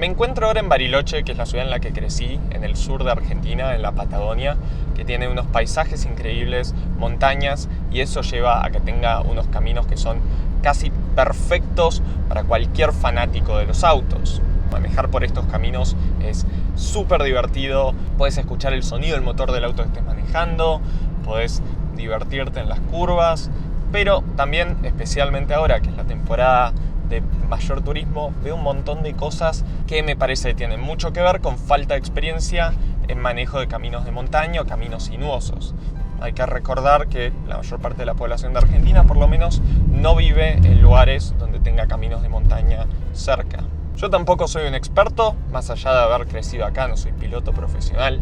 Me encuentro ahora en Bariloche, que es la ciudad en la que crecí, en el sur de Argentina, en la Patagonia, que tiene unos paisajes increíbles, montañas, y eso lleva a que tenga unos caminos que son casi perfectos para cualquier fanático de los autos. Manejar por estos caminos es súper divertido, puedes escuchar el sonido del motor del auto que estés manejando, puedes divertirte en las curvas, pero también, especialmente ahora que es la temporada de mayor turismo, veo un montón de cosas que me parece que tienen mucho que ver con falta de experiencia en manejo de caminos de montaña o caminos sinuosos. Hay que recordar que la mayor parte de la población de Argentina, por lo menos, no vive en lugares donde tenga caminos de montaña cerca. Yo tampoco soy un experto, más allá de haber crecido acá, no soy piloto profesional,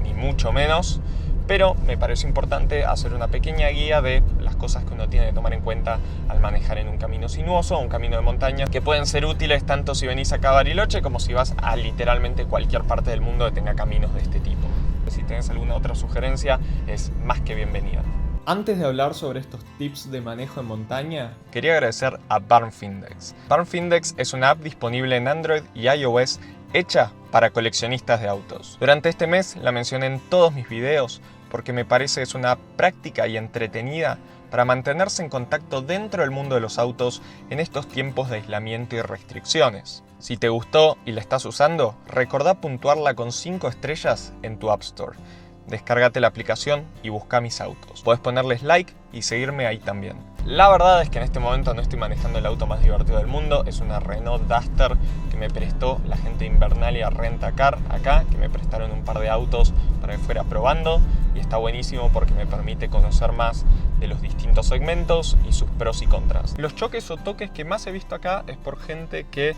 ni mucho menos, pero me pareció importante hacer una pequeña guía de las cosas que uno tiene que tomar en cuenta al manejar en un camino sinuoso o un camino de montaña, que pueden ser útiles tanto si venís acá a Bariloche como si vas a literalmente cualquier parte del mundo que tenga caminos de este tipo. Si tenés alguna otra sugerencia, es más que bienvenida. Antes de hablar sobre estos tips de manejo en montaña, quería agradecer a Burnfindex. Burnfindex es una app disponible en Android y iOS hecha para coleccionistas de autos. Durante este mes la mencioné en todos mis videos porque me parece que es una app práctica y entretenida para mantenerse en contacto dentro del mundo de los autos en estos tiempos de aislamiento y restricciones. Si te gustó y la estás usando, recordá puntuarla con 5 estrellas en tu App Store. Descárgate la aplicación y busca mis autos. Podés ponerles like y seguirme ahí también. La verdad es que en este momento no estoy manejando el auto más divertido del mundo. Es una Renault Duster que me prestó la gente de Invernalia Rent-A-Car acá, que me prestaron un par de autos para que fuera probando. Y está buenísimo porque me permite conocer más de los distintos segmentos y sus pros y contras. Los choques o toques que más he visto acá es por gente que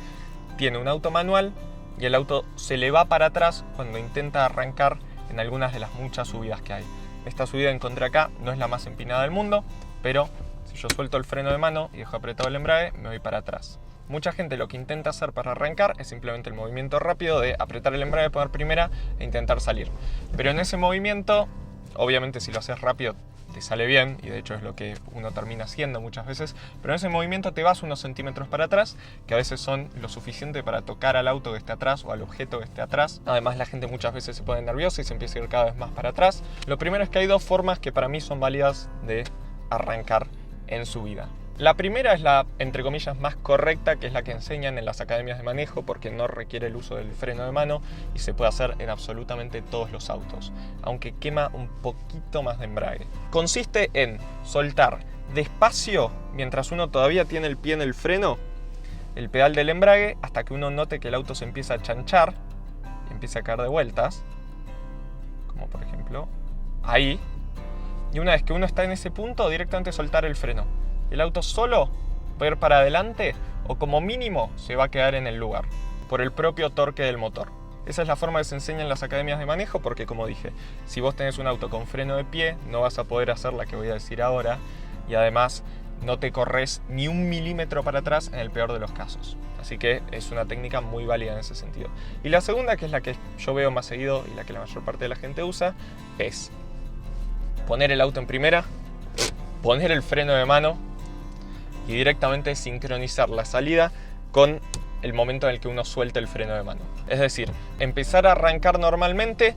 tiene un auto manual y el auto se le va para atrás cuando intenta arrancar en algunas de las muchas subidas que hay. Esta subida que encontré acá no es la más empinada del mundo, pero si yo suelto el freno de mano y dejo apretado el embrague, me voy para atrás. Mucha gente lo que intenta hacer para arrancar es simplemente el movimiento rápido de apretar el embrague, poner primera e intentar salir. Pero en ese movimiento, obviamente si lo haces rápido te sale bien, y de hecho es lo que uno termina haciendo muchas veces, pero en ese movimiento te vas unos centímetros para atrás, que a veces son lo suficiente para tocar al auto que esté atrás o al objeto que esté atrás. Además, la gente muchas veces se pone nerviosa y se empieza a ir cada vez más para atrás. Lo primero es que hay dos formas que para mí son válidas de arrancar en subida. La primera es la, entre comillas, más correcta, que es la que enseñan en las academias de manejo, porque no requiere el uso del freno de mano y se puede hacer en absolutamente todos los autos, aunque quema un poquito más de embrague. Consiste en soltar despacio, mientras uno todavía tiene el pie en el freno, el pedal del embrague, hasta que uno note que el auto se empieza a chanchar y empieza a caer de vueltas, como por ejemplo ahí, y una vez que uno está en ese punto, directamente soltar el freno. El auto solo va a ir para adelante o como mínimo se va a quedar en el lugar por el propio torque del motor. Esa es la forma que se enseña en las academias de manejo porque, como dije, si vos tenés un auto con freno de pie no vas a poder hacer la que voy a decir ahora, y además no te corres ni un milímetro para atrás en el peor de los casos. Así que es una técnica muy válida en ese sentido. Y la segunda, que es la que yo veo más seguido y la que la mayor parte de la gente usa, es poner el auto en primera, poner el freno de mano y directamente sincronizar la salida con el momento en el que uno suelte el freno de mano. Es decir, empezar a arrancar normalmente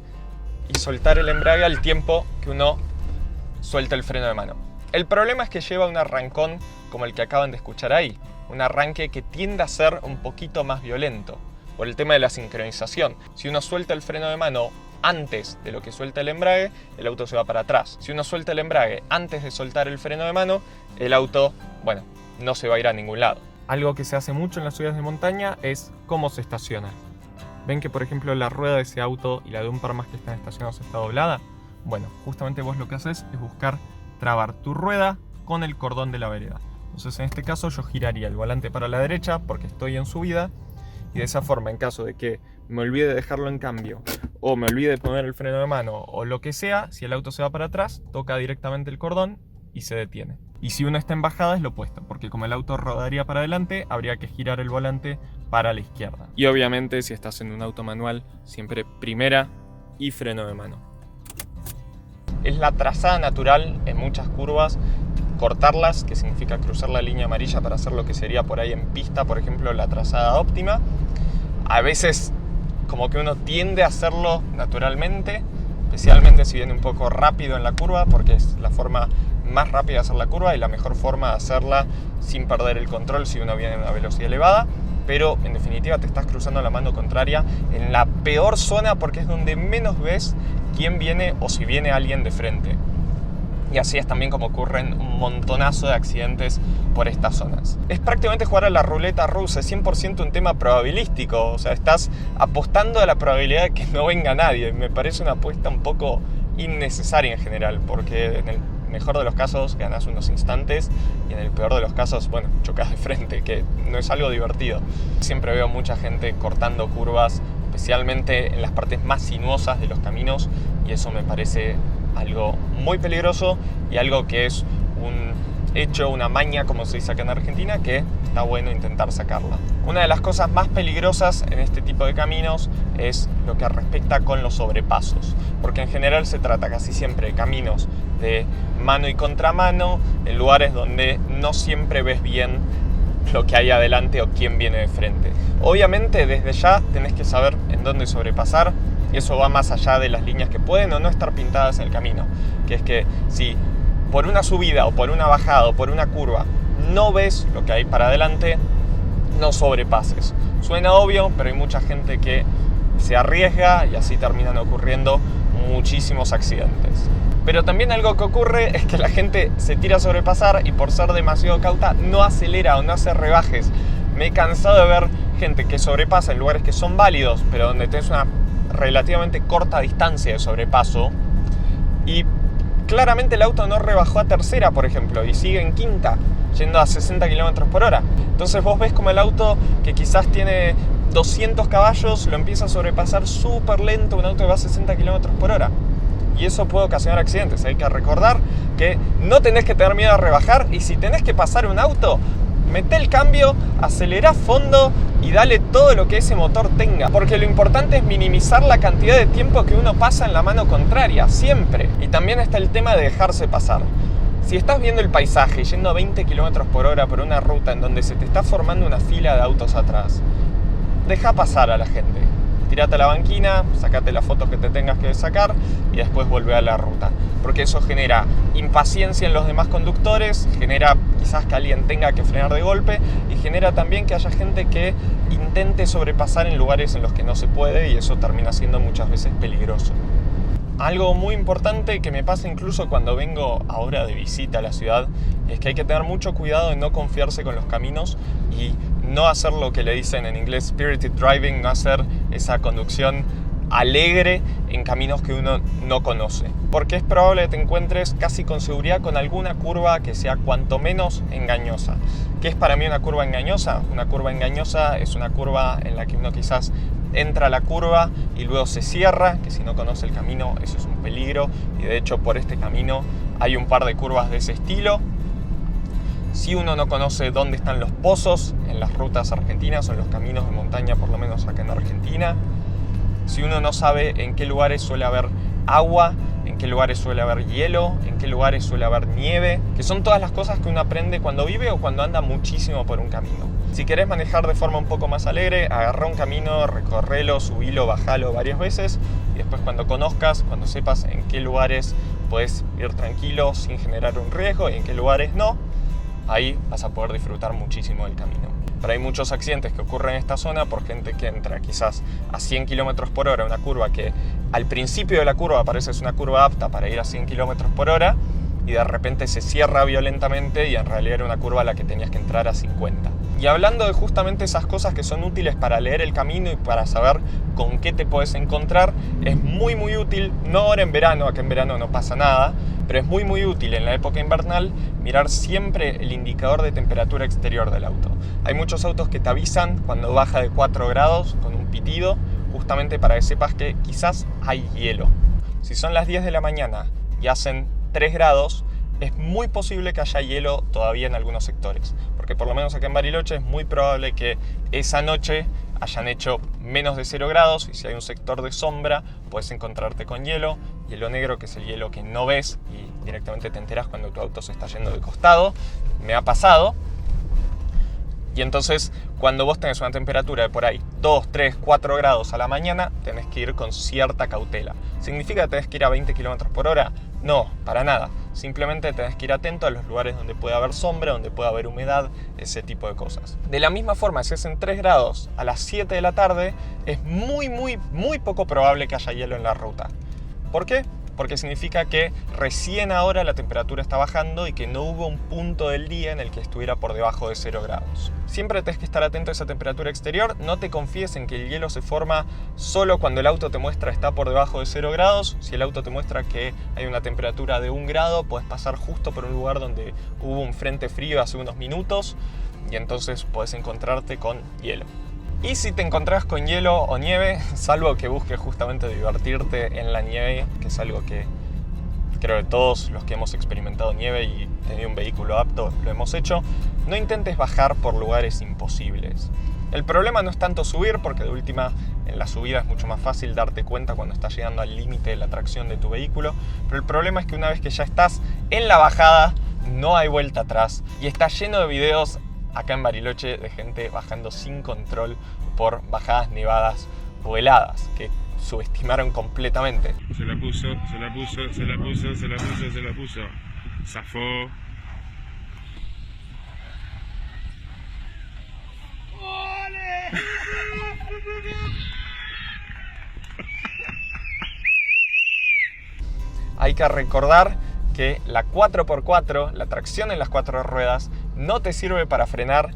y soltar el embrague al tiempo que uno suelta el freno de mano. El problema es que lleva un arrancón como el que acaban de escuchar ahí, un arranque que tiende a ser un poquito más violento por el tema de la sincronización. Si uno suelta el freno de mano antes de lo que suelta el embrague, el auto se va para atrás. Si uno suelta el embrague antes de soltar el freno de mano, el auto, bueno, no se va a ir a ningún lado. Algo que se hace mucho en las ciudades de montaña es cómo se estaciona. ¿Ven que, por ejemplo, la rueda de ese auto y la de un par más que están estacionados está doblada? Bueno, justamente vos lo que haces es buscar trabar tu rueda con el cordón de la vereda. Entonces, en este caso, yo giraría el volante para la derecha porque estoy en subida, y de esa forma, en caso de que me olvide de dejarlo en cambio o me olvide de poner el freno de mano o lo que sea, si el auto se va para atrás, toca directamente el cordón y se detiene. Y si uno está en bajada es lo opuesto, porque como el auto rodaría para adelante, habría que girar el volante para la izquierda. Y obviamente, si estás en un auto manual, siempre primera y freno de mano. Es la trazada natural en muchas curvas. Cortarlas, que significa cruzar la línea amarilla para hacer lo que sería por ahí en pista, por ejemplo, la trazada óptima. A veces como que uno tiende a hacerlo naturalmente, especialmente si viene un poco rápido en la curva, porque es la forma más rápida de hacer la curva y la mejor forma de hacerla sin perder el control si uno viene a una velocidad elevada. Pero en definitiva te estás cruzando la mano contraria en la peor zona, porque es donde menos ves quién viene o si viene alguien de frente. Y así es también como ocurren un montonazo de accidentes por estas zonas. Es prácticamente jugar a la ruleta rusa, es 100% un tema probabilístico. O sea, estás apostando a la probabilidad de que no venga nadie. Me parece una apuesta un poco innecesaria en general, porque en el mejor de los casos ganas unos instantes y en el peor de los casos, bueno, chocas de frente, que no es algo divertido. Siempre veo mucha gente cortando curvas, especialmente en las partes más sinuosas de los caminos, y eso me parece algo muy peligroso y algo que es un hecho, una maña, como se dice acá en Argentina, que está bueno intentar sacarla. Una de las cosas más peligrosas en este tipo de caminos es lo que respecta con los sobrepasos, porque en general se trata casi siempre de caminos de mano y contramano, en lugares donde no siempre ves bien lo que hay adelante o quién viene de frente. Obviamente desde ya tenés que saber en dónde sobrepasar, y eso va más allá de las líneas que pueden o no estar pintadas en el camino, que es que si por una subida o por una bajada o por una curva no ves lo que hay para adelante, no sobrepases. Suena obvio, pero hay mucha gente que se arriesga y así terminan ocurriendo muchísimos accidentes. Pero también algo que ocurre es que la gente se tira a sobrepasar y por ser demasiado cauta no acelera o no hace rebajes. Me he cansado de ver gente que sobrepasa en lugares que son válidos, pero donde tenés una relativamente corta distancia de sobrepaso y claramente el auto no rebajó a tercera, por ejemplo, y sigue en quinta, yendo a 60 km por hora. Entonces vos ves como el auto que quizás tiene 200 caballos lo empieza a sobrepasar súper lento, un auto que va a 60 km por hora. Y eso puede ocasionar accidentes. Hay que recordar que no tenés que tener miedo a rebajar, y si tenés que pasar un auto, mete el cambio, acelera a fondo y dale todo lo que ese motor tenga, porque lo importante es minimizar la cantidad de tiempo que uno pasa en la mano contraria, siempre. Y también está el tema de dejarse pasar. Si estás viendo el paisaje yendo a 20 km por hora por una ruta en donde se te está formando una fila de autos atrás, deja pasar a la gente. Tirate a la banquina, sacate las fotos que te tengas que sacar y después volvé a la ruta. Porque eso genera impaciencia en los demás conductores, genera quizás que alguien tenga que frenar de golpe y genera también que haya gente que intente sobrepasar en lugares en los que no se puede, y eso termina siendo muchas veces peligroso. Algo muy importante que me pasa incluso cuando vengo ahora de visita a la ciudad es que hay que tener mucho cuidado de no confiarse con los caminos y no hacer lo que le dicen en inglés spirited driving, no hacer esa conducción alegre en caminos que uno no conoce, porque es probable que te encuentres casi con seguridad con alguna curva que sea cuanto menos engañosa. ¿Qué es para mí una curva engañosa? Una curva engañosa es una curva en la que uno quizás entra a la curva y luego se cierra, que si no conoce el camino eso es un peligro, y de hecho por este camino hay un par de curvas de ese estilo. Si uno no conoce dónde están los pozos en las rutas argentinas o en los caminos de montaña, por lo menos acá en Argentina, si uno no sabe en qué lugares suele haber agua, en qué lugares suele haber hielo, en qué lugares suele haber nieve, que son todas las cosas que uno aprende cuando vive o cuando anda muchísimo por un camino. Si querés manejar de forma un poco más alegre, agarrá un camino, recorrelo, subilo, bajalo varias veces, y después cuando conozcas, cuando sepas en qué lugares puedes ir tranquilo sin generar un riesgo y en qué lugares no, ahí vas a poder disfrutar muchísimo del camino. Pero hay muchos accidentes que ocurren en esta zona por gente que entra quizás a 100 km por hora, una curva que al principio de la curva parece es una curva apta para ir a 100 km por hora y de repente se cierra violentamente y en realidad era una curva a la que tenías que entrar a 50. Y hablando de justamente esas cosas que son útiles para leer el camino y para saber con qué te puedes encontrar, es muy útil, no ahora en verano, acá en verano no pasa nada, pero es muy útil en la época invernal mirar siempre el indicador de temperatura exterior del auto. Hay muchos autos que te avisan cuando baja de 4 grados con un pitido, justamente para que sepas que quizás hay hielo. Si son las 10 de la mañana y hacen 3 grados, es muy posible que haya hielo todavía en algunos sectores, porque por lo menos acá en Bariloche es muy probable que esa noche hayan hecho menos de 0 grados, y si hay un sector de sombra puedes encontrarte con hielo negro, que es el hielo que no ves y directamente te enteras cuando tu auto se está yendo de costado. Me ha pasado. Y entonces, cuando vos tenés una temperatura de por ahí 2, 3, 4 grados a la mañana, tenés que ir con cierta cautela. ¿Significa que tenés que ir a 20 km por hora? No, para nada. Simplemente tenés que ir atento a los lugares donde puede haber sombra, donde puede haber humedad, ese tipo de cosas. De la misma forma, si es en 3 grados a las 7 de la tarde, es muy poco probable que haya hielo en la ruta. ¿Por qué? Porque significa que recién ahora la temperatura está bajando y que no hubo un punto del día en el que estuviera por debajo de 0 grados. Siempre tenés que estar atento a esa temperatura exterior, no te confíes en que el hielo se forma solo cuando el auto te muestra está por debajo de 0 grados. Si el auto te muestra que hay una temperatura de 1 grado, puedes pasar justo por un lugar donde hubo un frente frío hace unos minutos y entonces podés encontrarte con hielo. Y si te encontrás con hielo o nieve, salvo que busques justamente divertirte en la nieve, que es algo que creo que todos los que hemos experimentado nieve y tenido un vehículo apto lo hemos hecho, no intentes bajar por lugares imposibles. El problema no es tanto subir, porque de última en la subida es mucho más fácil darte cuenta cuando estás llegando al límite de la tracción de tu vehículo, pero el problema es que una vez que ya estás en la bajada, no hay vuelta atrás y está lleno de videos acá en Bariloche de gente bajando sin control por bajadas nevadas o heladas que subestimaron completamente. Se la puso. Zafó. Hay que recordar que la 4x4, la tracción en las 4 ruedas, no te sirve para frenar,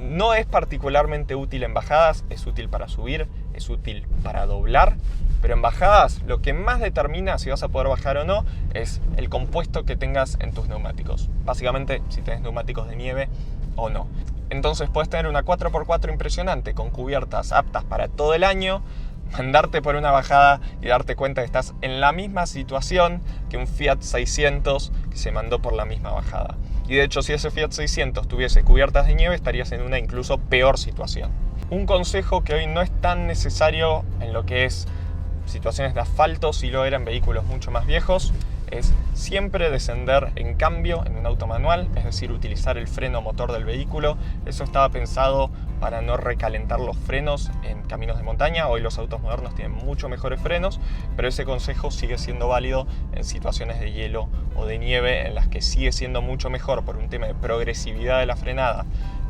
no es particularmente útil en bajadas, es útil para subir, es útil para doblar, pero en bajadas lo que más determina si vas a poder bajar o no es el compuesto que tengas en tus neumáticos. Básicamente, si tenés neumáticos de nieve o no. Entonces puedes tener una 4x4 impresionante con cubiertas aptas para todo el año, mandarte por una bajada y darte cuenta que estás en la misma situación que un Fiat 600 que se mandó por la misma bajada. Y de hecho, si ese Fiat 600 tuviese cubiertas de nieve, estarías en una incluso peor situación. Un consejo que hoy no es tan necesario en lo que es situaciones de asfalto, si lo era en vehículos mucho más viejos, es siempre descender en cambio en un auto manual, es decir, utilizar el freno motor del vehículo. Eso estaba pensado para no recalentar los frenos en caminos de montaña. Hoy los autos modernos tienen mucho mejores frenos, pero ese consejo sigue siendo válido en situaciones de hielo o de nieve, en las que sigue siendo mucho mejor por un tema de progresividad de la frenada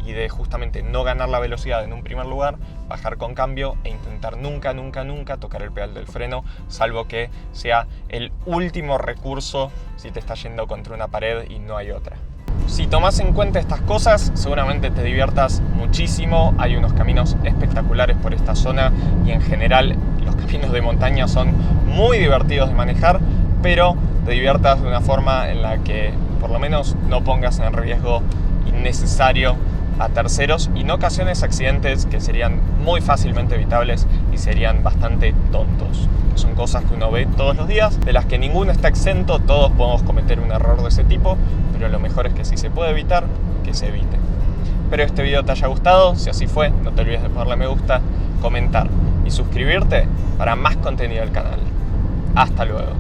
y de justamente no ganar la velocidad en un primer lugar, bajar con cambio e intentar nunca tocar el pedal del freno, salvo que sea el último recurso si te estás yendo contra una pared y no hay otra. Si tomas en cuenta estas cosas, seguramente te diviertas muchísimo. Hay unos caminos espectaculares por esta zona y en general los caminos de montaña son muy divertidos de manejar, pero te diviertas de una forma en la que por lo menos no pongas en riesgo innecesario a terceros y no ocasiones accidentes que serían muy fácilmente evitables y serían bastante tontos. Son cosas que uno ve todos los días, de las que ninguno está exento, todos podemos cometer un error de ese tipo, pero lo mejor es que si se puede evitar, que se evite. Espero que este video te haya gustado, si así fue, no te olvides de ponerle me gusta, comentar y suscribirte para más contenido del canal. Hasta luego.